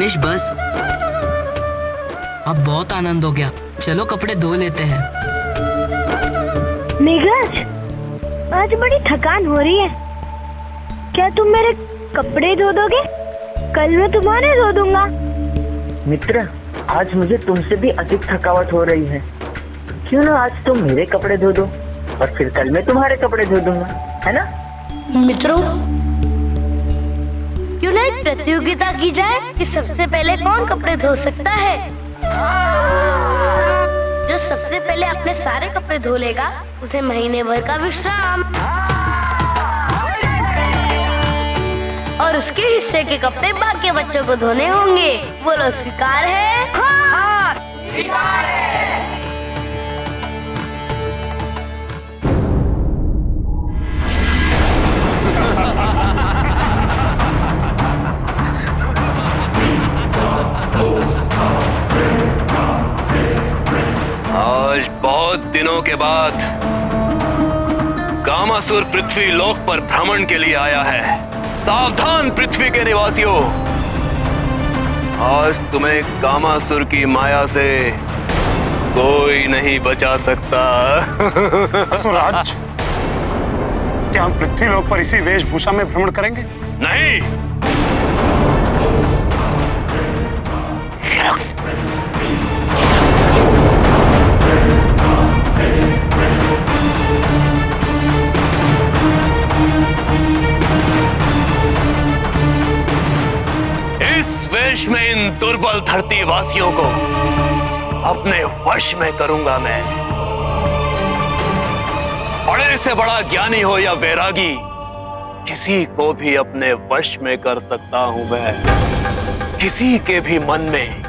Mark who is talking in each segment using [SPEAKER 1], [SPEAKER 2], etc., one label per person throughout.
[SPEAKER 1] गणेश बस, अब बहुत आनंद हो गया, चलो कपड़े धो लेते हैं।
[SPEAKER 2] नीरज, आज बड़ी थकान हो रही है, क्या तुम मेरे कपड़े धो दोगे? कल मैं तुम्हारे धो दूंगा।
[SPEAKER 3] मित्र, आज मुझे तुमसे भी अधिक थकावट हो रही है, क्यों ना आज तुम मेरे कपड़े धो दो और फिर कल मैं तुम्हारे कपड़े धो दूंगा, है ना?
[SPEAKER 4] मित्रों, क्यों ना एक प्रतियोगिता की जाए कि सबसे पहले कौन कपड़े धो सकता है। जो सबसे पहले अपने सारे कपड़े धो लेगा उसे महीने भर का विश्राम, और उसके हिस्से के कपड़े बाकी बच्चों को धोने होंगे। बोलो स्वीकार है? हाँ, स्वीकार है।
[SPEAKER 5] आज बहुत दिनों के बाद कामासुर पृथ्वी लोक पर भ्रमण के लिए आया है। सावधान पृथ्वी के निवासियों, आज तुम्हें कामासुर की माया से कोई नहीं बचा सकता।
[SPEAKER 6] असुराज, क्या हम पृथ्वी लोक पर इसी वेशभूषा में भ्रमण करेंगे?
[SPEAKER 5] नहीं, इस वेश में इन दुर्बल धरती वासियों को अपने वश में करूंगा मैं। बड़े से बड़ा ज्ञानी हो या वैरागी, किसी को भी अपने वश में कर सकता हूं मैं। किसी के भी मन में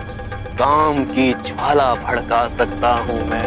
[SPEAKER 5] काम की ज्वाला भड़का सकता हूं मैं।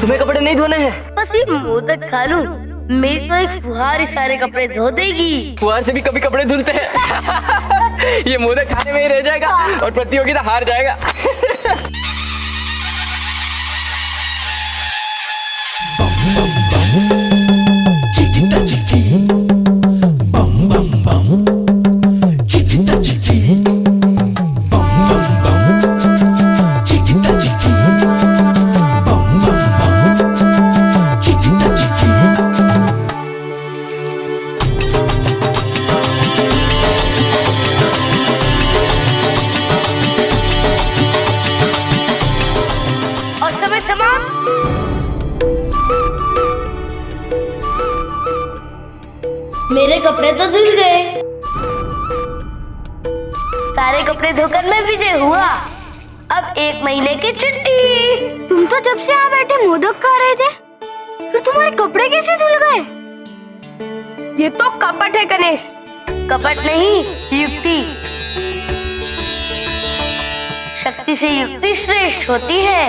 [SPEAKER 3] तुम्हें कपड़े नहीं धोने हैं?
[SPEAKER 4] बस ये मोदक खा लूं, मेरे को एक फुहार सारे कपड़े धो देगी।
[SPEAKER 1] फुहार से भी कभी कपड़े धुलते हैं। ये मोदक खाने में ही रह जाएगा और प्रतियोगिता हार जाएगा।
[SPEAKER 4] मेरे कपड़े तो धुल गए, सारे कपड़े धोकर मैं विजय हुआ। अब 1 महीने की छुट्टी।
[SPEAKER 2] तुम तो जब से यहाँ बैठे मोदक खा रहे थे, फिर तुम्हारे कपड़े कैसे धुल गए? ये तो कपट है गणेश।
[SPEAKER 4] कपट नहीं, युक्ति। शक्ति से युक्ति श्रेष्ठ होती है।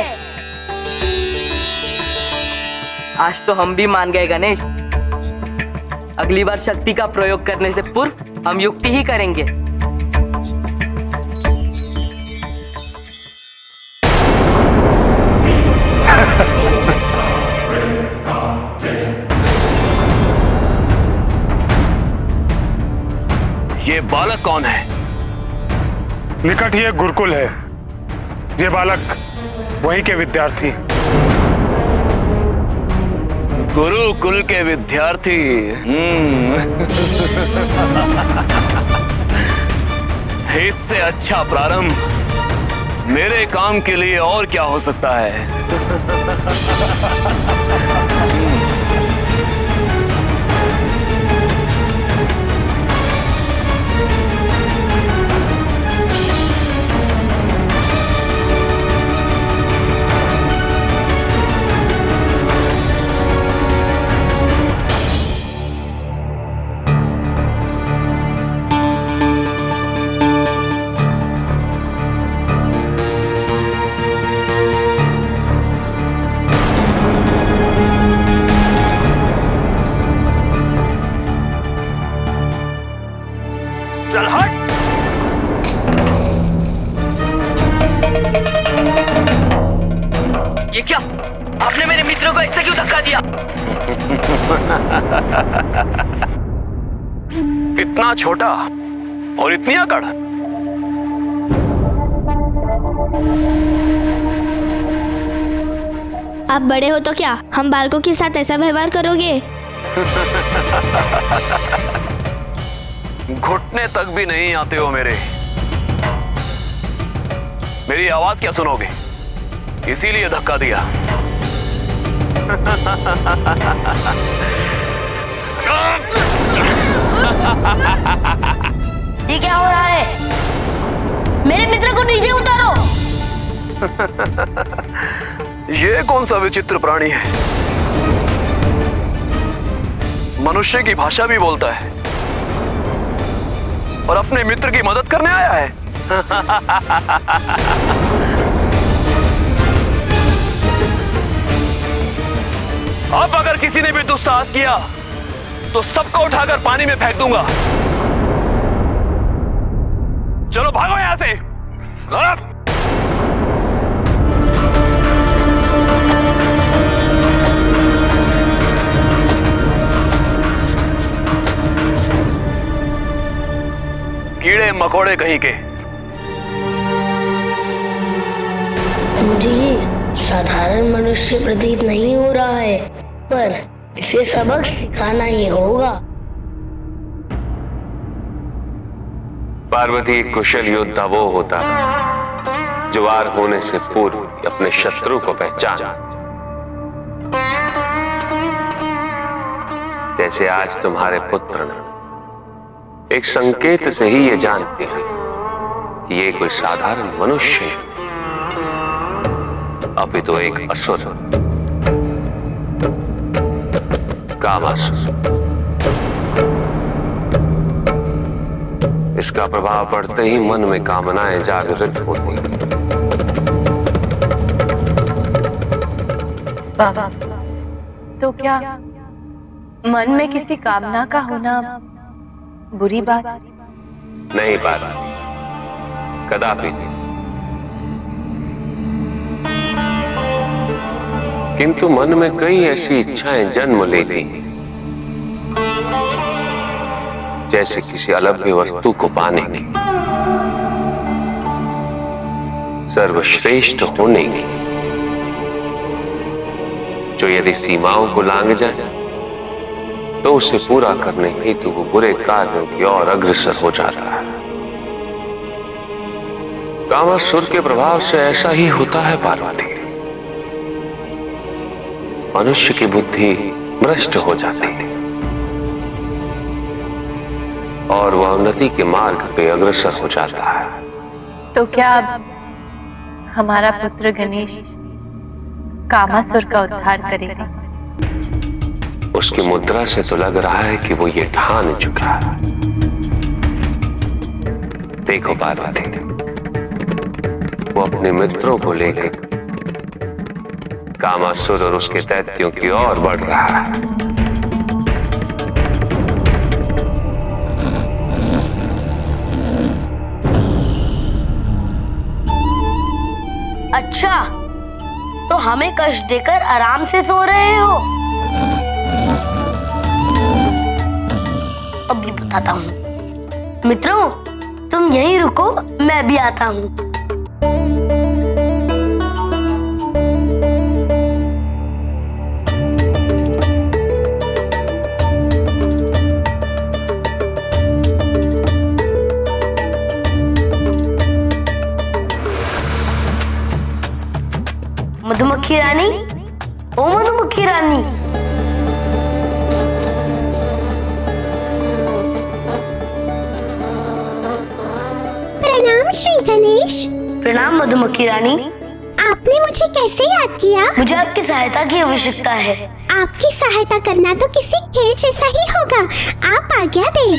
[SPEAKER 1] आज तो हम भी मान गए गणेश। अगली बार शक्ति का प्रयोग करने से पूर्व हम युक्ति ही करेंगे।
[SPEAKER 5] ये बालक कौन है?
[SPEAKER 6] निकट ही एक गुरुकुल है। ये बालक वहीं के विद्यार्थी।
[SPEAKER 5] गुरुकुल के विद्यार्थी। इससे अच्छा प्रारंभ मेरे काम के लिए और क्या हो सकता है। चल हट।
[SPEAKER 1] ये क्या? आपने मेरे मित्रों को ऐसे क्यों धक्का दिया?
[SPEAKER 5] इतना छोटा और इतनी अकड़।
[SPEAKER 7] आप बड़े हो तो क्या हम बालकों के साथ ऐसा व्यवहार करोगे?
[SPEAKER 5] घुटने तक भी नहीं आते हो मेरे। मेरी आवाज क्या सुनोगे, इसीलिए धक्का दिया।
[SPEAKER 4] ये क्या हो रहा है? मेरे मित्र को नीचे उतारो।
[SPEAKER 5] ये कौन सा विचित्र प्राणी है? मनुष्य की भाषा भी बोलता है और अपने मित्र की मदद करने आया है। अब अगर किसी ने भी दुस्साहस किया तो सबको उठाकर पानी में फेंक दूंगा। चलो भागो यहां से। कीड़े मकोड़े कहीं के।
[SPEAKER 4] मुझे ये साधारण मनुष्य प्रतीत नहीं हो रहा है, पर इसे सबक सिखाना ही होगा।
[SPEAKER 8] पार्वती, कुशल योद्धा वो होता है जो वार होने से पूर्व अपने शत्रु को पहचान, जैसे आज तुम्हारे पुत्र ने एक संकेत से ही ये जानते हैं कि ये कोई साधारण मनुष्य है, अभी तो एक असुर, कामासुर। इसका प्रभाव पड़ते ही मन में कामनाएं जागृत होती हैं।
[SPEAKER 9] बाबा, तो क्या मन में किसी कामना का होना बुरी बात?
[SPEAKER 8] नहीं बात, कदापि नहीं। किंतु मन में कई ऐसी इच्छाएं जन्म लेती हैं, जैसे किसी अलभ्य वस्तु को पाने की, सर्वश्रेष्ठ होने की, जो यदि सीमाओं को लांघ जाए तो उसे पूरा करने हेतु वो बुरे कार्यों की ओर अग्रसर हो जाता है। कामासुर के प्रभाव से ऐसा ही होता है पार्वती। मनुष्य की बुद्धि भ्रष्ट हो जाती है और वह उन्नति के मार्ग पे अग्रसर हो जाता है।
[SPEAKER 9] तो क्या अब हमारा पुत्र गणेश कामासुर का उद्धार करेगा?
[SPEAKER 8] उसकी मुद्रा से तो लग रहा है कि वो ये ठान चुका है। देखो पार्वती, वो अपने मित्रों को लेकर कामासुर और उसके दैत्यों की ओर बढ़ रहा है।
[SPEAKER 4] अच्छा, तो हमें कष्ट देकर आराम से सो रहे हो? अभी बताता हूँ। मित्रों, तुम यहीं रुको, मैं भी आता हूँ। मधुमक्खी रानी, ओ मधुमक्खी रानी।
[SPEAKER 2] प्रणाम श्री गणेश।
[SPEAKER 4] प्रणाम मधुमक्खी रानी।
[SPEAKER 2] आपने मुझे कैसे याद किया?
[SPEAKER 4] मुझे आपकी सहायता की आवश्यकता है।
[SPEAKER 2] आपकी सहायता करना तो किसी खेल जैसा ही होगा। आप आज्ञा दें।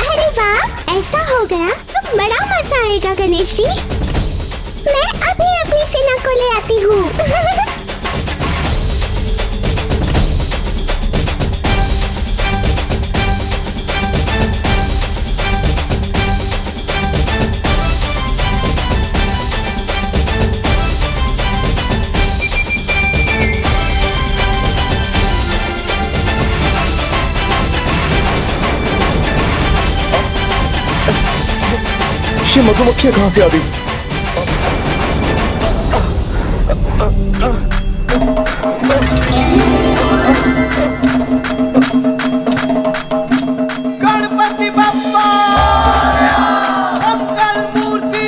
[SPEAKER 2] अरे वाह, ऐसा हो गया तो बड़ा मजा आएगा गणेश जी। मैं अभी अपनी सेना को ले आती हूँ।
[SPEAKER 10] ये मधुमक्खियां कहां से आ गई?
[SPEAKER 11] गणपति बप्पा मंगल मूर्ति।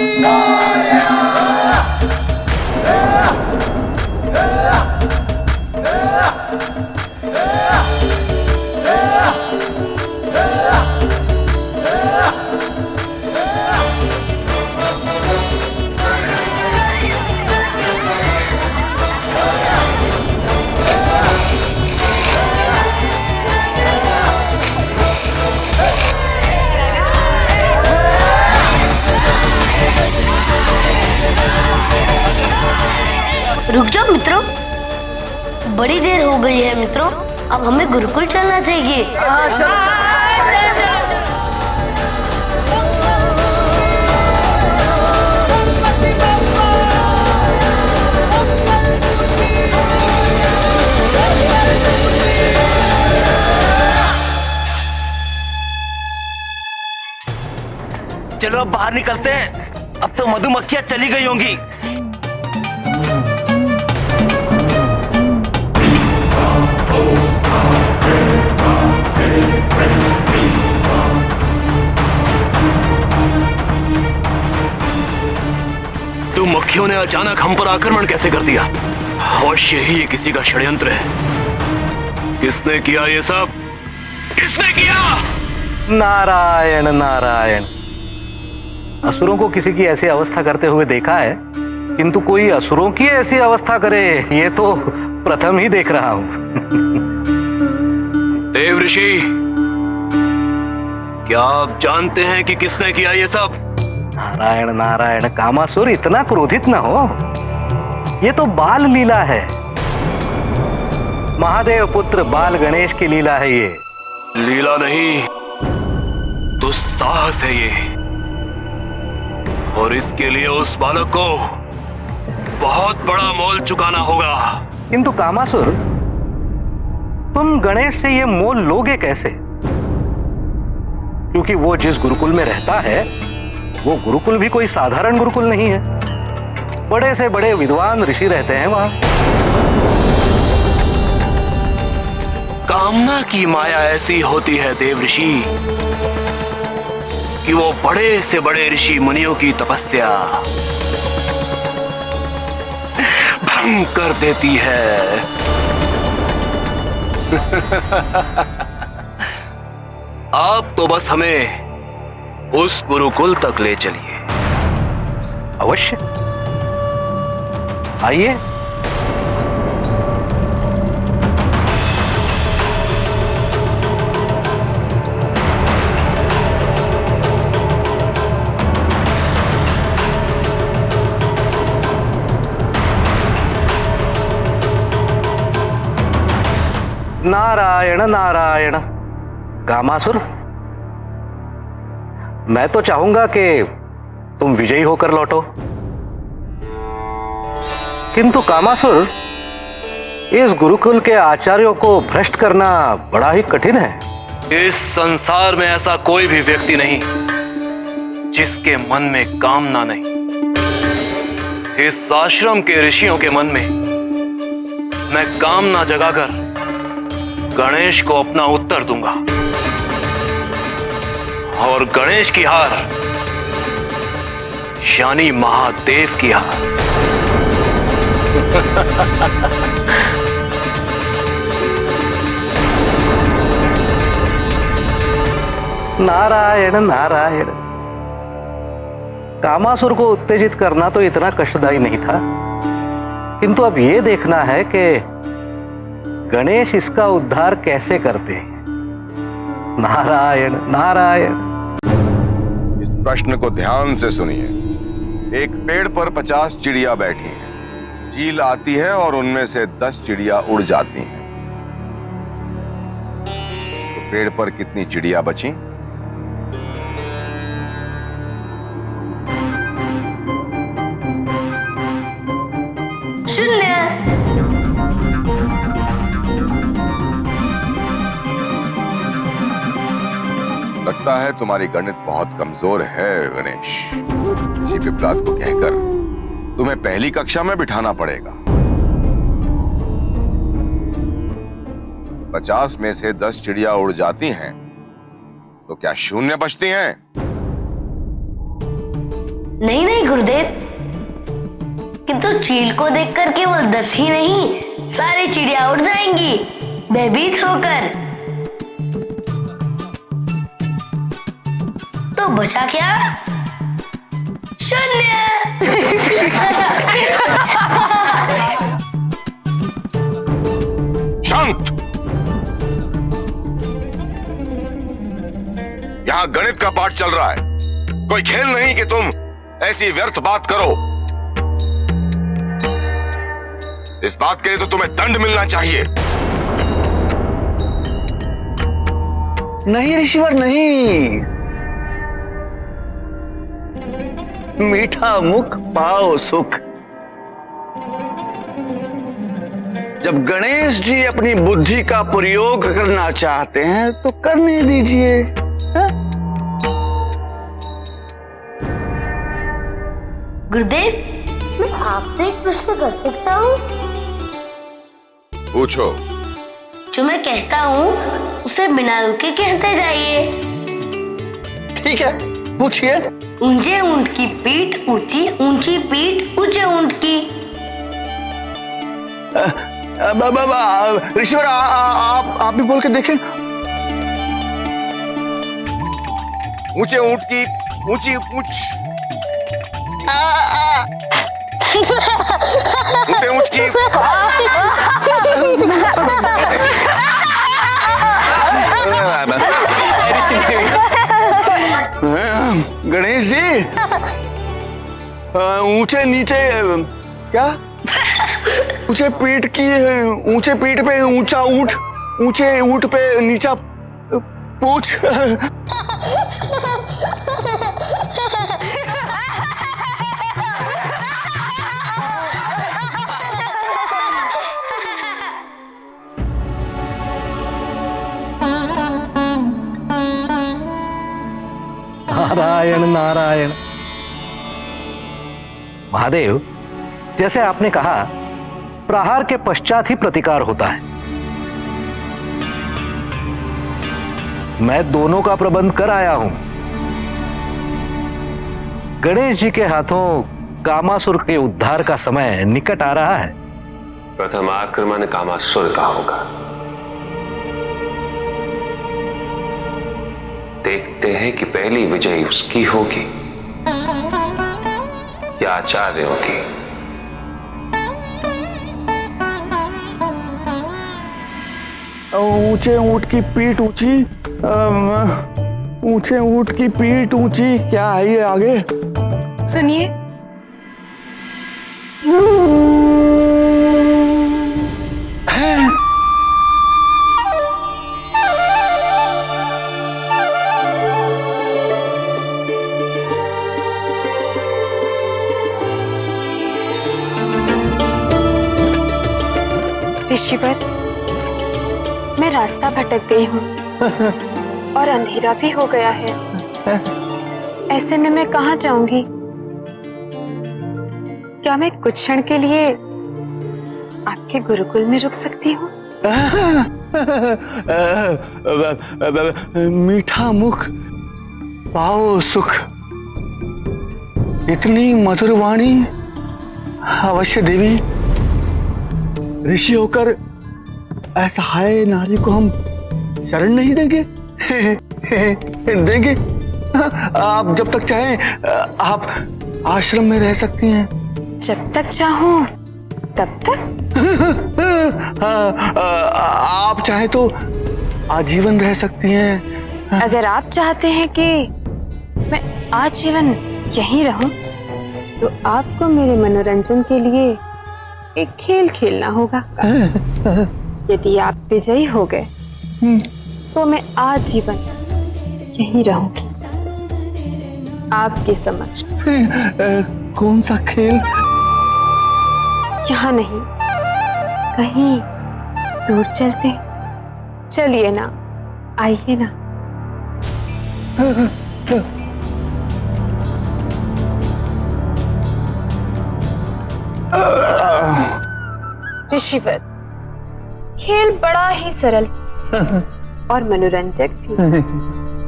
[SPEAKER 4] रुक जाओ मित्रों, बड़ी देर हो गई है मित्रों, अब हमें गुरुकुल चलना चाहिए।
[SPEAKER 1] चलो अब बाहर निकलते हैं। अब तो मधुमक्खियां चली गई होंगी।
[SPEAKER 5] तुम मक्खियों ने अचानक हम पर आक्रमण कैसे कर दिया? अवश्य ही ये किसी का षड्यंत्र है। किसने किया ये सब? किसने किया?
[SPEAKER 12] नारायण नारायण। असुरों को किसी की ऐसी अवस्था करते हुए देखा है, किंतु कोई असुरों की ऐसी अवस्था करे ये तो प्रथम ही देख रहा हूं।
[SPEAKER 5] देव ऋषि, क्या आप जानते हैं कि किसने किया ये सब?
[SPEAKER 12] नारायण नारायण, कामासुर इतना क्रोधित न हो। ये तो बाल लीला है। महादेव पुत्र बाल गणेश की लीला है ये।
[SPEAKER 5] लीला नहीं, दुस्साहस है ये। और इसके लिए उस बालक को बहुत बड़ा मोल चुकाना होगा।
[SPEAKER 12] किंतु कामासुर, तुम गणेश से ये मोल लोगे कैसे? क्योंकि वो जिस गुरुकुल में रहता है वो गुरुकुल भी कोई साधारण गुरुकुल नहीं है। बड़े से बड़े विद्वान ऋषि रहते हैं वहां।
[SPEAKER 5] कामना की माया ऐसी होती है देव ऋषि कि वो बड़े से बड़े ऋषि मुनियों की तपस्या भंग कर देती है। आप तो बस हमें उस गुरुकुल तक ले चलिए।
[SPEAKER 12] अवश्य, आइए। नारायण नारायण। कामासुर, मैं तो चाहूंगा कि तुम विजयी होकर लौटो, किंतु कामासुर, इस गुरुकुल के आचार्यों को भ्रष्ट करना बड़ा ही कठिन है।
[SPEAKER 5] इस संसार में ऐसा कोई भी व्यक्ति नहीं जिसके मन में कामना नहीं। इस आश्रम के ऋषियों के मन में मैं काम ना जगाकर गणेश को अपना उत्तर दूंगा, और गणेश की हार यानी महादेव की हार।
[SPEAKER 12] नारायण नारायण। कामासुर को उत्तेजित करना तो इतना कष्टदायी नहीं था, किंतु अब यह देखना है कि गणेश इसका उद्धार कैसे करते हैं। नारायण नारायण।
[SPEAKER 13] इस प्रश्न को ध्यान से सुनिए। एक पेड़ पर 50 चिड़िया बैठी हैं। चील आती है और उनमें से 10 चिड़िया उड़ जाती हैं। तो पेड़ पर कितनी चिड़िया बची?
[SPEAKER 4] शून्य।
[SPEAKER 13] लगता है तुम्हारी गणित बहुत कमजोर है गणेश। जी पिपलाद को कहकर तुम्हें पहली कक्षा में बिठाना पड़ेगा। 50 में से 10 चिड़िया उड़ जाती हैं, तो क्या शून्य बचती हैं?
[SPEAKER 4] नहीं नहीं गुरुदेव, किंतु चील को देखकर केवल 10 ही नहीं, सारी चिड़िया उड़ जाएंगी भयभीत होकर। तो बचा क्या? शून्य।
[SPEAKER 13] शांत। यहां गणित का पाठ चल रहा है, कोई खेल नहीं कि तुम ऐसी व्यर्थ बात करो। इस बात के लिए तो तुम्हें दंड मिलना चाहिए।
[SPEAKER 11] नहीं ऋषिवर नहीं, मीठा मुख पाओ सुख। जब गणेश जी अपनी बुद्धि का प्रयोग करना चाहते हैं तो करने दीजिए।
[SPEAKER 4] गुरुदेव, मैं आपसे एक प्रश्न कर सकता हूँ?
[SPEAKER 13] पूछो।
[SPEAKER 4] जो मैं कहता हूँ उसे बिना रुके कहते जाइए।
[SPEAKER 11] ठीक है, पूछिए।
[SPEAKER 4] ऊंचे ऊंट की पीठ ऊंची, ऊंची पीठ ऊंचे ऊंट की।
[SPEAKER 11] ऋषिवर आप भी बोल के देखें।
[SPEAKER 13] ऊंचे ऊंट की ऊंची पूंछ, ऊंचे ऊंट की।
[SPEAKER 11] गणेश जी, ऊंचे नीचे क्या? ऊंचे पीठ की, ऊंचे पीठ पे ऊंचा ऊंट, ऊंचे ऊंट पे नीचा पूंछ।
[SPEAKER 12] नारायण नारायण। महादेव, जैसे आपने कहा, प्रहार के पश्चात ही प्रतिकार होता है। मैं दोनों का प्रबंध कर आया हूं। गणेश जी के हाथों कामासुर के उद्धार का समय निकट आ रहा है।
[SPEAKER 8] प्रथम आक्रमण कामासुर का होगा। देखते हैं कि पहली विजय उसकी होगी या आचार्यों की।
[SPEAKER 11] ऊंचे ऊंट की पीठ ऊंची, ऊंचे ऊंट की पीठ ऊंची, क्या है ये आगे?
[SPEAKER 9] सुनिए। ऋषिवर, मैं रास्ता भटक गई हूँ और अंधेरा भी हो गया है। ऐसे में मैं कहाँ जाऊंगी? क्या मैं कुछ क्षण के लिए आपके गुरुकुल में रुक सकती हूँ?
[SPEAKER 11] मीठा मुख पाओ सुख, इतनी मधुर वाणी अवश्य देवी। ऋषि होकर असहाय नारी को हम शरण नहीं देंगे? देंगे। आप जब तक चाहें आप आश्रम में रह सकती हैं।
[SPEAKER 9] जब तक चाहूं तब तक?
[SPEAKER 11] आप चाहे तो आजीवन रह सकती हैं।
[SPEAKER 9] अगर आप चाहते हैं कि मैं आजीवन यहीं रहूं, तो आपको मेरे मनोरंजन के लिए एक खेल खेलना होगा। यदि आप विजयी हो गए तो मैं आजीवन यहीं रहूंगी आपके समक्ष।
[SPEAKER 11] कौन सा खेल?
[SPEAKER 9] यहाँ नहीं, कहीं दूर चलते। चलिए ना, आइए ना। ऋषिवर, खेल बड़ा ही सरल और मनोरंजक भी,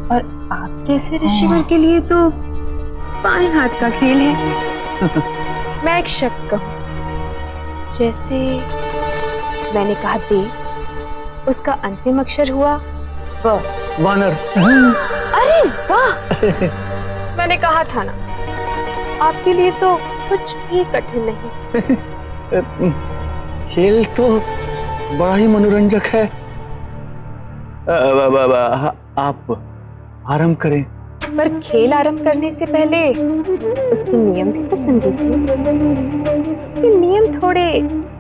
[SPEAKER 9] और आप जैसे ऋषिवर के लिए तो बाएं हाथ का खेल है। मैं एक शब्द कहूं, जैसे मैंने कहा दे, उसका अंतिम अक्षर हुआ व।
[SPEAKER 11] वानर।
[SPEAKER 9] अरे वाह! मैंने कहा था ना, आपके लिए तो कुछ भी कठिन नहीं।
[SPEAKER 11] खेल तो बड़ा ही मनोरंजक है। आप आरंभ करें।
[SPEAKER 9] पर खेल आरंभ करने से पहले उसके नियम भी तो सुन लीजिए। उसके नियम थोड़े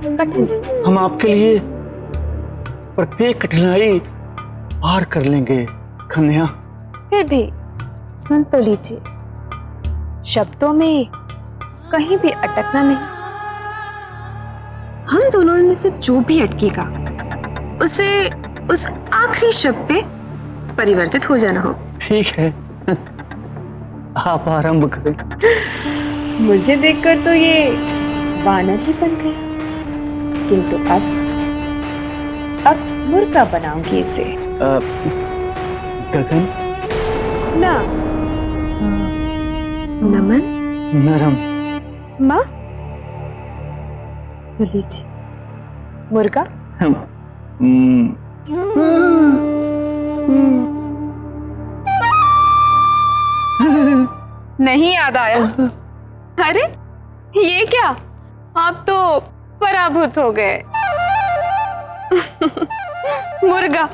[SPEAKER 9] कठिन हैं।
[SPEAKER 11] हम आपके लिए प्रत्येक कठिनाई पार कर लेंगे कन्या।
[SPEAKER 9] फिर भी सुन तो लीजिए, शब्दों में कहीं भी अटकना नहीं। हम दोनों में से जो भी अटकेगा उसे उस आखिरी शब्द पे परिवर्तित हो जाना हो।
[SPEAKER 11] ठीक है, आप आरंभ करें।
[SPEAKER 2] मुझे देखकर तो ये वानर ही बन गया, किंतु अब मुर्गा बनाऊंगी इसे।
[SPEAKER 11] गगन।
[SPEAKER 9] ना, नमन।
[SPEAKER 11] नरम।
[SPEAKER 9] माँ, तो लीजिए मुर्गा। नहीं याद आया? अरे ये क्या, आप तो पराभूत हो गए। मुर्गा।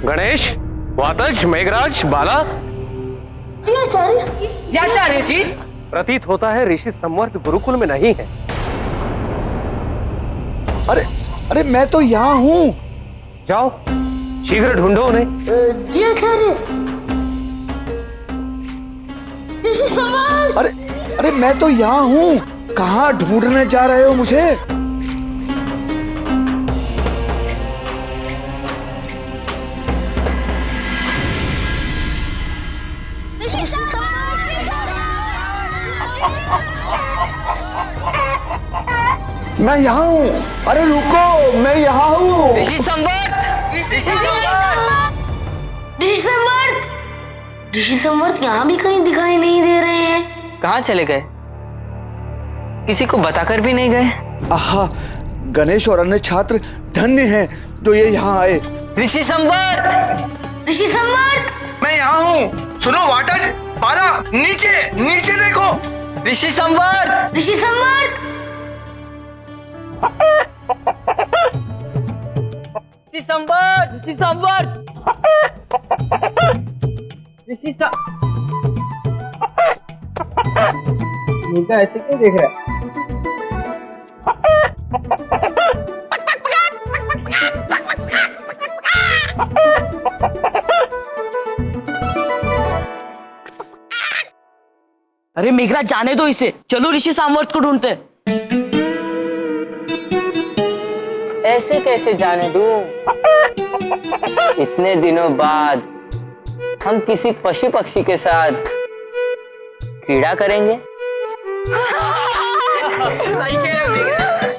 [SPEAKER 8] गणेश, वातज, मेघराज, बाला।
[SPEAKER 4] आचार्य जी।
[SPEAKER 12] प्रतीत होता है ऋषि संवर्त गुरुकुल में नहीं है।
[SPEAKER 11] अरे मैं तो यहाँ हूँ।
[SPEAKER 12] जाओ, शीघ्र ढूंढो उन्हें।
[SPEAKER 4] जी आचार्य। ऋषि संवर्त।
[SPEAKER 11] अरे मैं तो यहाँ हूँ। कहाँ ढूंढने जा रहे हो मुझे? मैं यहाँ हूँ। अरे रुको, मैं यहाँ हूँ।
[SPEAKER 1] ऋषि संवर्त!
[SPEAKER 4] ऋषि संवर्त यहाँ भी कहीं दिखाई नहीं दे रहे हैं।
[SPEAKER 1] कहाँ चले गए? किसी को बताकर भी नहीं गए।
[SPEAKER 11] आहा, गणेश और अन्य छात्र धन्य हैं जो ये यहाँ आए।
[SPEAKER 1] ऋषि संवर्त!
[SPEAKER 4] ऋषि संवर्त!
[SPEAKER 11] मैं यहाँ हूँ। सुनो वाटज, बाला, नीचे नीचे देखो।
[SPEAKER 1] ऋषि संवर्त!
[SPEAKER 4] ऋषि संवर्त!
[SPEAKER 1] ऋषि संवर्त! ऋषि संवर्त! ऋषि मुर्गा ऐसे क्यों देख रहा है? अरे मेघराज जाने दो इसे, चलो ऋषि सामवर्त को ढूंढते।
[SPEAKER 14] ऐसे कैसे जाने दूं? इतने दिनों बाद हम किसी पशु पक्षी के साथ क्रीड़ा करेंगे।
[SPEAKER 1] सही कह रहे हो मेघराज।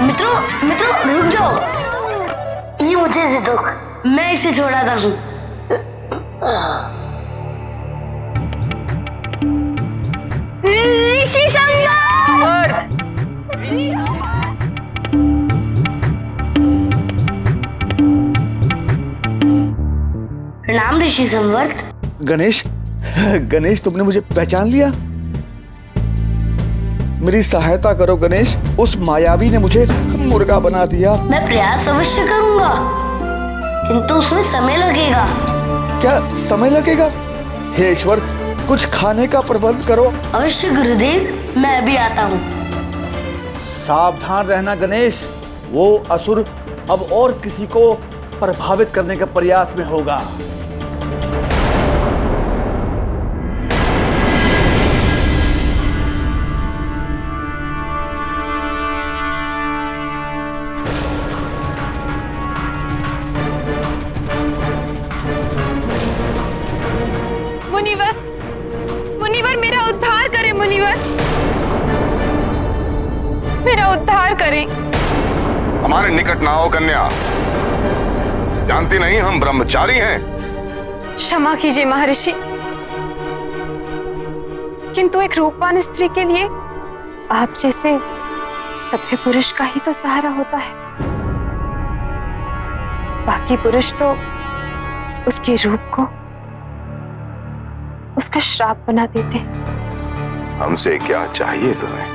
[SPEAKER 4] मित्रों रुक जाओ, ये मुझे दे दो, मैं इसे छोड़ाता हूँ।
[SPEAKER 2] ऋषि संवर्त।
[SPEAKER 4] प्रणाम ऋषि संवर्त।
[SPEAKER 11] गणेश, गणेश तुमने मुझे पहचान लिया? मेरी सहायता करो गणेश, उस मायावी ने मुझे मुर्गा बना दिया।
[SPEAKER 4] मैं प्रयास अवश्य करूंगा, किंतु उसमें समय लगेगा।
[SPEAKER 11] क्या समय लगेगा? हे ईश्वर, कुछ खाने का प्रबंध करो।
[SPEAKER 4] अवश्य गुरुदेव, मैं अभी आता हूँ।
[SPEAKER 3] सावधान रहना गणेश, वो असुर अब और किसी को प्रभावित करने के प्रयास में होगा।
[SPEAKER 9] मुनिवर, मुनिवर मेरा उद्धार करें, मुनिवर मेरा उद्धार करें।
[SPEAKER 13] हमारे निकट ना हो कन्या, जानती नहीं हम ब्रह्मचारी हैं।
[SPEAKER 9] क्षमा कीजिए महर्षि, किंतु एक रूपवान स्त्री के लिए आप जैसे सभ्य पुरुष का ही तो सहारा होता है। बाकी पुरुष तो उसके रूप को उसका श्राप बना देते हैं।
[SPEAKER 13] हमसे क्या चाहिए तुम्हें?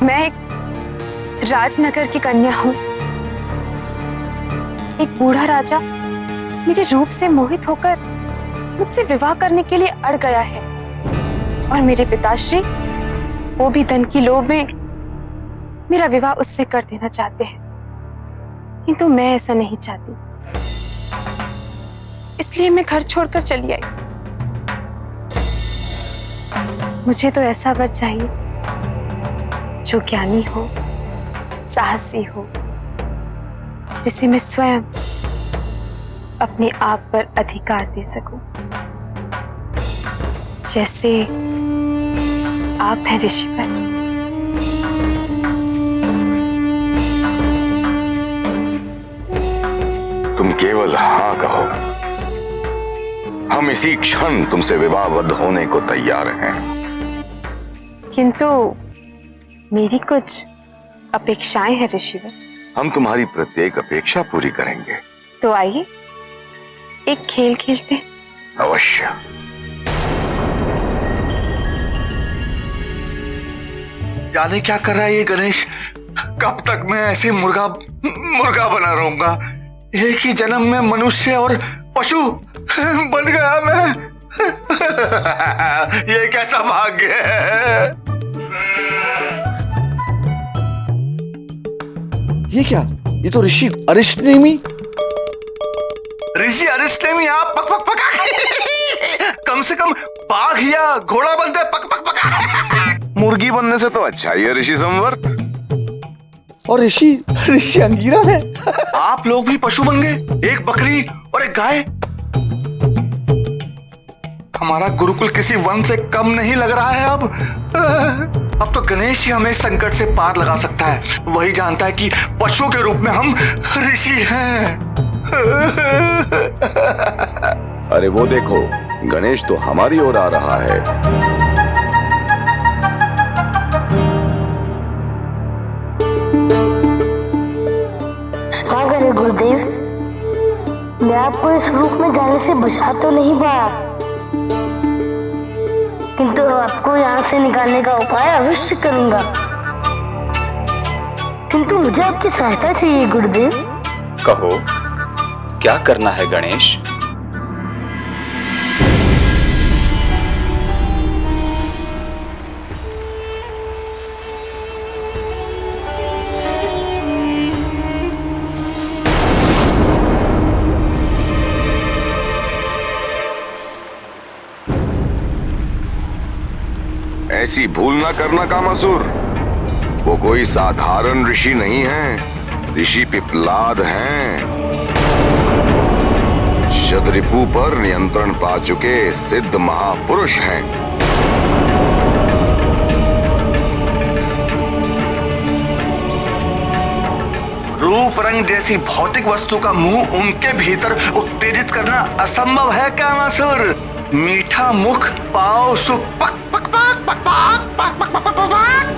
[SPEAKER 9] मैं एक राजनगर की कन्या हूं। एक बूढ़ा राजा मेरे रूप से मोहित होकर मुझसे विवाह करने के लिए अड़ गया है, और मेरे पिताश्री वो भी धन की लोभ में मेरा विवाह उससे कर देना चाहते हैं, किंतु मैं ऐसा नहीं चाहती। इसलिए मैं घर छोड़कर चली आई। मुझे तो ऐसा वर चाहिए जो ज्ञानी हो, साहसी हो, जिसे मैं स्वयं अपने आप पर अधिकार दे सकूं, जैसे आप हैं ऋषिवर।
[SPEAKER 13] तुम केवल हाँ कहो, हम इसी क्षण तुमसे विवाहबद्ध होने को तैयार हैं।
[SPEAKER 9] किंतु मेरी कुछ अपेक्षाएं हैं ऋषिवर।
[SPEAKER 13] हम तुम्हारी प्रत्येक अपेक्षा पूरी करेंगे।
[SPEAKER 9] तो आइए एक खेल खेलते हैं।
[SPEAKER 13] अवश्य।
[SPEAKER 11] जाने क्या कर रहा है ये गणेश? कब तक मैं ऐसे मुर्गा बना रहूंगा? एक ही जन्म में मनुष्य और पशु बन गया मैं। ये कैसा भाग्य है? ये क्या? ये तो ऋषि अरिष्टनेमी। ऋषि अरिष्टनेमी आप पक पक पका। कम से कम बाघ या घोड़ा बनते पक पक पका।
[SPEAKER 13] मुर्गी बनने से तो अच्छा ही है ऋषि संवर्त।
[SPEAKER 11] और ऋषि अंगीरा है। आप लोग भी पशु बन गए, एक बकरी और एक गाय। हमारा गुरुकुल किसी वन से कम नहीं लग रहा है अब तो गणेश ही हमें संकट से पार लगा सकता है। वही जानता है कि पशुओं के रूप में हम ऋषि हैं।
[SPEAKER 13] अरे वो देखो, गणेश तो हमारी ओर आ रहा है।
[SPEAKER 4] क्या करे गुरुदेव, मैं आपको इस रूप में जाने से बचा तो नहीं पाया, किंतु आपको यहाँ से निकालने का उपाय अवश्य करूंगा। किंतु मुझे आपकी सहायता चाहिए गुरुदेव।
[SPEAKER 15] कहो, क्या करना है गणेश?
[SPEAKER 13] ऐसी भूल ना करना कामासुर। वो कोई साधारण ऋषि नहीं है, ऋषि पिपलाद हैं। शतरिपु पर नियंत्रण पा चुके सिद्ध महापुरुष हैं।
[SPEAKER 11] रूप रंग जैसी भौतिक वस्तु का मुंह उनके भीतर उत्तेजित करना असंभव है कामासुर। मीठा मुख पाओ सुख पक पक पक पक पक पक पक पक पक पक।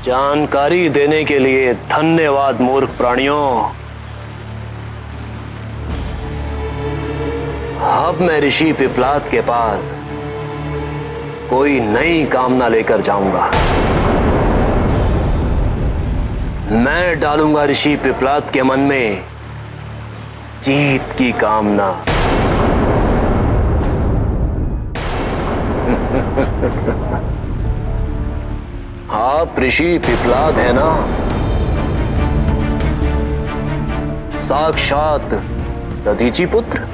[SPEAKER 5] जानकारी देने के लिए धन्यवाद मूर्ख प्राणियों। अब मैं ऋषि पिपलाद के पास कोई नई कामना लेकर जाऊंगा। मैं डालूंगा ऋषि पिपलाद के मन में जीत की कामना। आप ऋषि पिपलाद है ना? साक्षात दधीची पुत्र।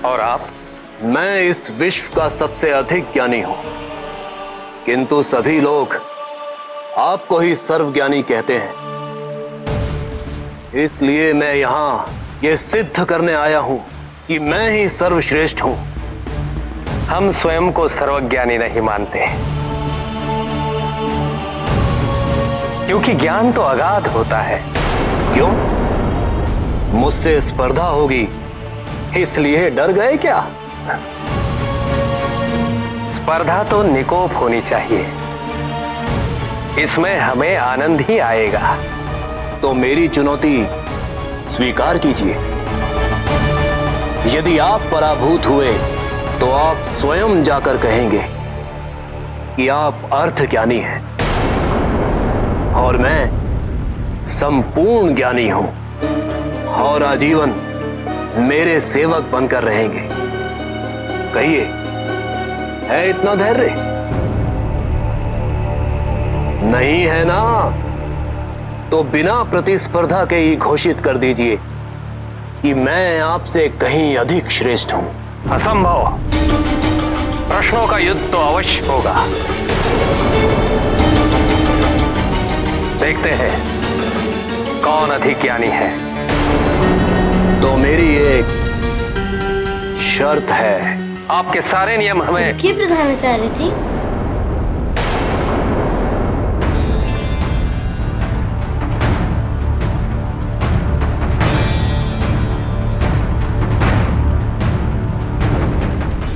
[SPEAKER 12] और आप?
[SPEAKER 5] मैं इस विश्व का सबसे अधिक ज्ञानी हूं, किंतु सभी लोग आपको ही सर्वज्ञानी कहते हैं। इसलिए मैं यहां यह सिद्ध करने आया हूं कि मैं ही सर्वश्रेष्ठ हूं।
[SPEAKER 12] हम स्वयं को सर्वज्ञानी नहीं मानते, क्योंकि ज्ञान तो अगाध होता है।
[SPEAKER 5] क्यों? मुझसे स्पर्धा होगी इसलिए डर गए क्या?
[SPEAKER 12] स्पर्धा तो निकोप होनी चाहिए, इसमें हमें आनंद ही आएगा।
[SPEAKER 5] तो मेरी चुनौती स्वीकार कीजिए। यदि आप पराभूत हुए तो आप स्वयं जाकर कहेंगे कि आप अर्थ ज्ञानी हैं और मैं संपूर्ण ज्ञानी हूं और आजीवन मेरे सेवक बनकर रहेंगे। कहिए, है इतना धैर्य? नहीं है ना? तो बिना प्रतिस्पर्धा के ही घोषित कर दीजिए कि मैं आपसे कहीं अधिक श्रेष्ठ हूं।
[SPEAKER 12] असंभव। प्रश्नों का युद्ध तो अवश्य होगा। देखते हैं कौन अधिक ज्ञानी है।
[SPEAKER 5] तो मेरी एक शर्त है।
[SPEAKER 12] आपके सारे नियम हमें।
[SPEAKER 7] की प्रधानाचार्य जी,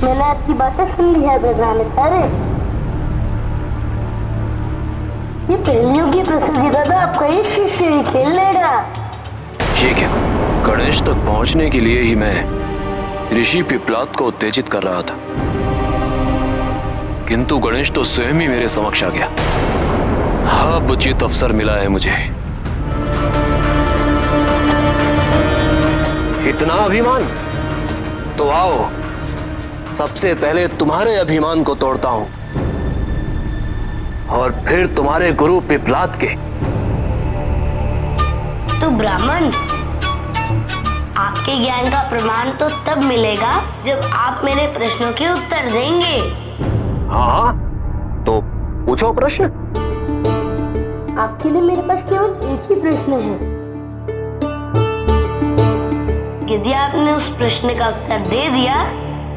[SPEAKER 4] मैंने आपकी बातें सुन ली है प्रधानाचार्य। ये पहेलियों की प्रतियोगिता तो आपका ही शिष्य ही खेल लेगा।
[SPEAKER 5] ठीक है, गणेश तक पहुंचने के लिए ही मैं ऋषि पिपलाद को उत्तेजित कर रहा था, किंतु गणेश तो स्वयं ही मेरे समक्ष आ गया। अब उचित अवसर मिला है मुझे। इतना अभिमान? तो आओ, सबसे पहले तुम्हारे अभिमान को तोड़ता हूं और फिर तुम्हारे गुरु पिपलाद के।
[SPEAKER 4] तो ब्राह्मण, आपके ज्ञान का प्रमाण तो तब मिलेगा जब आप मेरे प्रश्नों के उत्तर देंगे।
[SPEAKER 5] हाँ, तो पूछो प्रश्न।
[SPEAKER 4] आपके लिए मेरे पास केवल एक ही प्रश्न है। यदि आपने उस प्रश्न का उत्तर दे दिया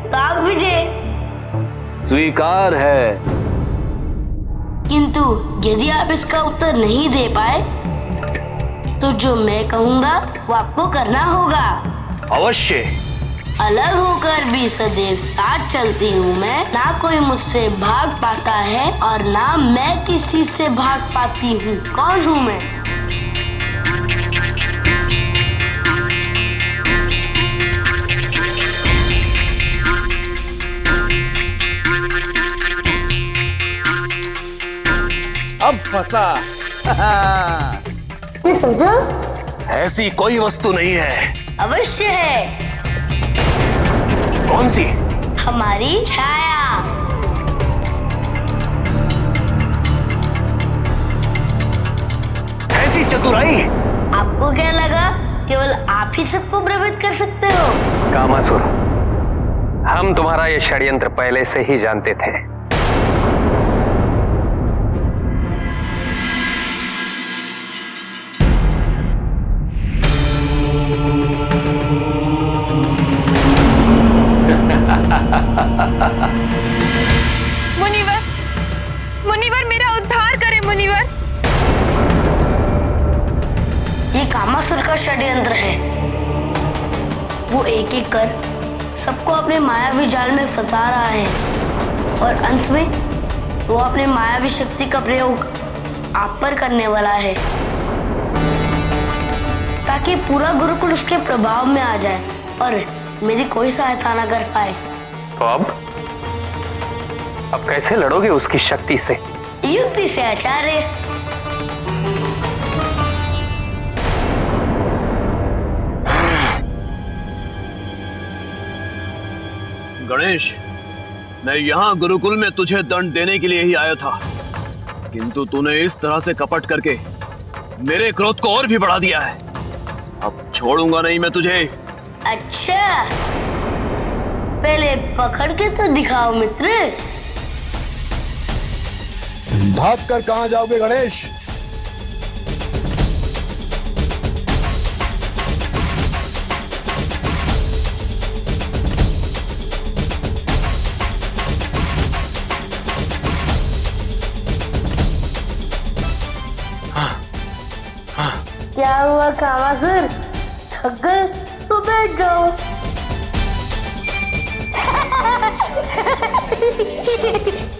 [SPEAKER 4] तो आप विजय।
[SPEAKER 5] स्वीकार है।
[SPEAKER 4] किंतु यदि आप इसका उत्तर नहीं दे पाए तो जो मैं कहूंगा वो आपको करना होगा।
[SPEAKER 5] अवश्य।
[SPEAKER 4] अलग होकर भी सदैव साथ चलती हूँ मैं, ना कोई मुझसे भाग पाता है और ना मैं किसी से भाग पाती हूँ। कौन हूँ मैं?
[SPEAKER 16] अब फंसा।
[SPEAKER 4] ये समझो?
[SPEAKER 5] ऐसी कोई वस्तु नहीं है
[SPEAKER 4] अवश्य है।
[SPEAKER 5] कौन सी?
[SPEAKER 4] हमारी छाया।
[SPEAKER 5] ऐसी चतुराई?
[SPEAKER 4] आपको क्या लगा केवल आप ही सबको भ्रमित कर सकते हो?
[SPEAKER 8] कामासुर, हम तुम्हारा ये षड्यंत्र पहले से ही जानते थे।
[SPEAKER 9] मुनिवर, मुनिवर मेरा उद्धार करें मुनिवर।
[SPEAKER 4] ये कामासुर का षड्यंत्र है। वो एक एक कर सबको अपने मायावी जाल में फंसा रहा है और अंत में वो अपने मायावी शक्ति का प्रयोग आप पर करने वाला है ताकि पूरा गुरुकुल उसके प्रभाव में आ जाए और मेरी कोई सहायता ना कर पाए।
[SPEAKER 8] तो अब कैसे लड़ोगे उसकी शक्ति से?
[SPEAKER 4] युक्ति से आचार्य।
[SPEAKER 5] गणेश, मैं यहाँ गुरुकुल में तुझे दंड देने के लिए ही आया था, किंतु तूने इस तरह से कपट करके मेरे क्रोध को और भी बढ़ा दिया है। अब छोड़ूंगा नहीं मैं तुझे।
[SPEAKER 4] अच्छा, पहले पकड़ के तो दिखाओ मित्र।
[SPEAKER 10] भाग कर कहां जाओगे गणेश?
[SPEAKER 4] क्या हुआ कामासुर, थक गए तो बैठ जाओ।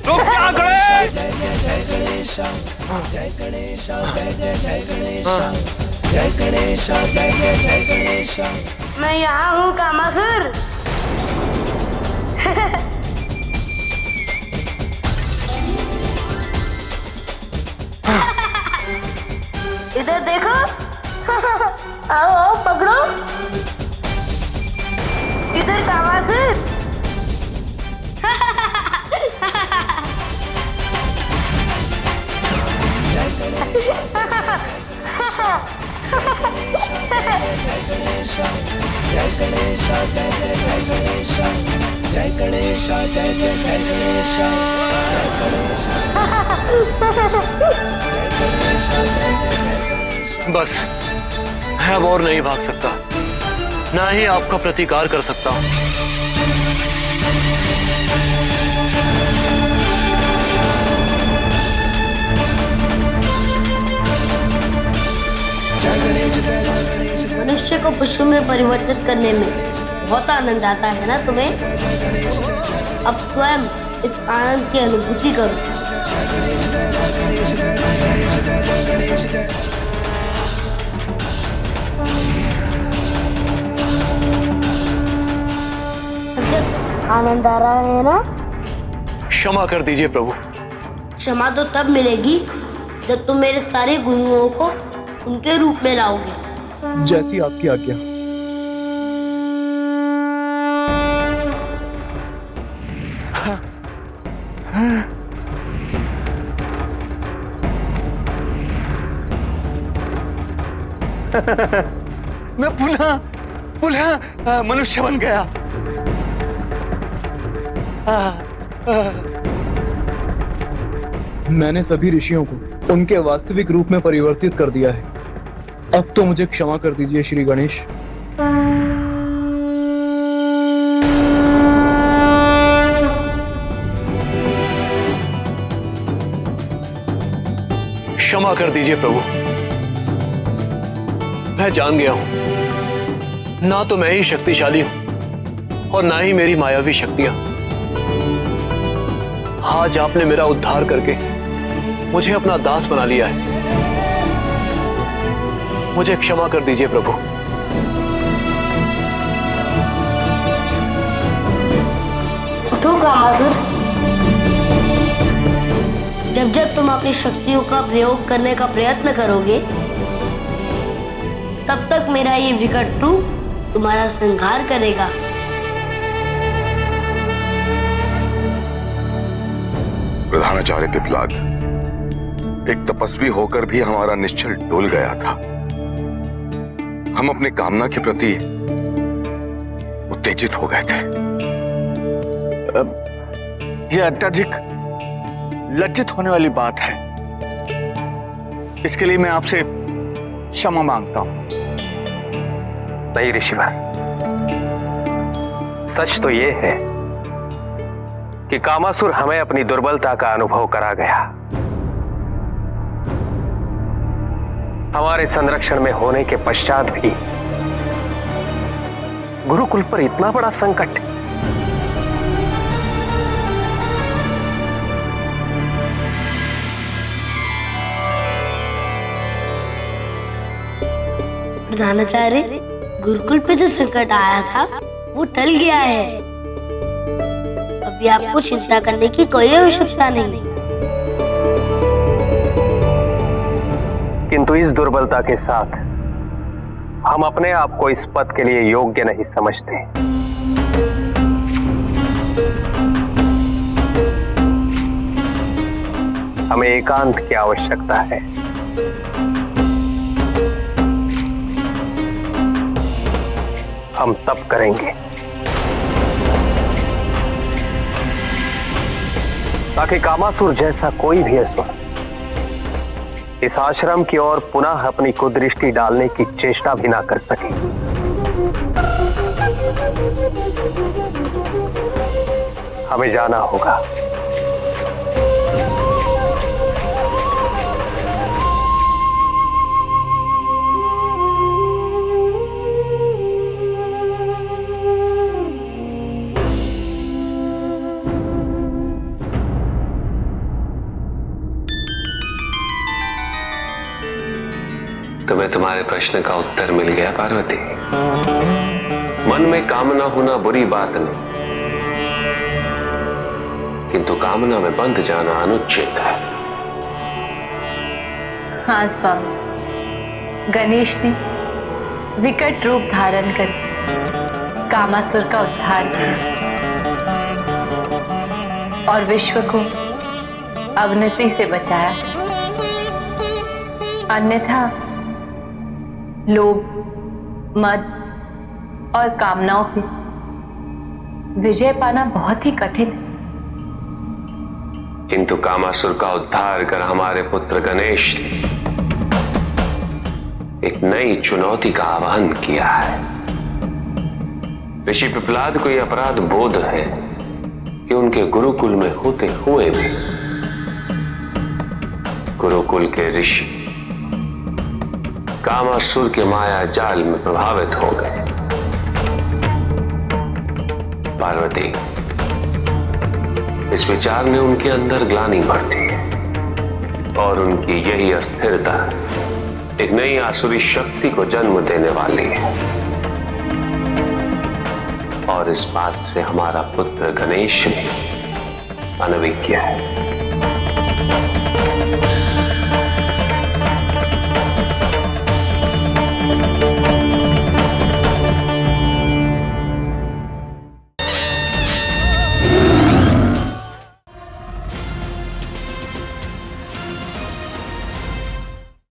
[SPEAKER 5] रुक जा गणेश।
[SPEAKER 16] जय गणेश, जय गणेश, जय जय जय गणेश, जय गणेश, जय जय जय गणेश।
[SPEAKER 4] मैं यहाँ हूँ कामासुर। इधर देखो। आओ आओ पकड़ो। इधर कामासुर।
[SPEAKER 16] जय गणेश, जय गणेश, जय जय जय गणेश, जय गणेश, जय जय जय गणेश, जय गणेश।
[SPEAKER 5] बस, मैं अब और नहीं भाग सकता, ना ही आपका प्रतिकार कर सकता हूँ।
[SPEAKER 4] मनुष्य को पशु में परिवर्तित करने में बहुत आनंद आता है ना तुम्हें? अब स्वयं इस आनंद की अनुभूति करो। आनंद आ रहा है ना?
[SPEAKER 5] क्षमा कर दीजिए प्रभु।
[SPEAKER 4] क्षमा तो तब मिलेगी जब तुम मेरे सारे गुरुओं को उनके रूप में लाओगे।
[SPEAKER 10] जैसी आपकी आज्ञा।
[SPEAKER 11] मैं पुनः मनुष्य बन गया।
[SPEAKER 10] मैंने सभी ऋषियों को उनके वास्तविक रूप में परिवर्तित कर दिया है। अब तो मुझे क्षमा कर दीजिए श्री गणेश।
[SPEAKER 5] क्षमा कर दीजिए प्रभु। मैं जान गया हूं, ना तो मैं ही शक्तिशाली हूं और ना ही मेरी मायावी शक्तियां। आज आपने मेरा उद्धार करके मुझे अपना दास बना लिया है। मुझे क्षमा कर दीजिए प्रभु।
[SPEAKER 4] उठो कामासुर। जब जब तुम अपनी शक्तियों का प्रयोग करने का प्रयत्न करोगे, तब तक मेरा ये विकट रूप तुम्हारा संहार करेगा।
[SPEAKER 13] प्रधानाचार्य पिपलाद, एक तपस्वी होकर भी हमारा निश्चल डोल गया था। हम अपनी कामना के प्रति उत्तेजित हो गए थे।
[SPEAKER 11] यह अत्यधिक लज्जित होने वाली बात है। इसके लिए मैं आपसे क्षमा मांगता हूं।
[SPEAKER 12] नहीं ऋषिवर, सच तो यह है कि कामासुर हमें अपनी दुर्बलता का अनुभव करा गया। हमारे संरक्षण में होने के पश्चात भी गुरुकुल पर इतना बड़ा संकट।
[SPEAKER 4] प्रधानाचार्य, गुरुकुल पे जो संकट आया था वो टल गया है। अभी आपको चिंता करने की कोई आवश्यकता नहीं।
[SPEAKER 12] किंतु इस दुर्बलता के साथ हम अपने आप को इस पद के लिए योग्य नहीं समझते। हमें एकांत की आवश्यकता है। हम तप करेंगे ताकि कामासुर जैसा कोई भी असुर इस आश्रम की ओर पुनः अपनी कुदृष्टि डालने की चेष्टा भी ना कर सके। हमें जाना होगा।
[SPEAKER 8] तुम्हें तुम्हारे प्रश्न का उत्तर मिल गया पार्वती। मन में कामना होना बुरी बात नहीं, किंतु कामना में बंध जाना अनुचित है।
[SPEAKER 9] हाँ स्वामी, गणेश ने विकट रूप धारण कर कामासुर का उद्धार किया और विश्व को अवनति से बचाया। अन्यथा लोभ, मद और कामनाओं पे विजय पाना बहुत ही कठिन है।
[SPEAKER 8] किंतु कामासुर का उद्धार कर हमारे पुत्र गणेश ने एक नई चुनौती का आह्वान किया है। ऋषि पिपलाद को यह अपराध बोध है कि उनके गुरुकुल में होते हुए भी गुरुकुल के ऋषि कामासुर के माया जाल में प्रभावित हो गए। पार्वती, इस विचार ने उनके अंदर ग्लानि भर दी है और उनकी यही अस्थिरता एक नई आसुरी शक्ति को जन्म देने वाली है। और इस बात से हमारा पुत्र गणेश भी अनभिज्ञ है।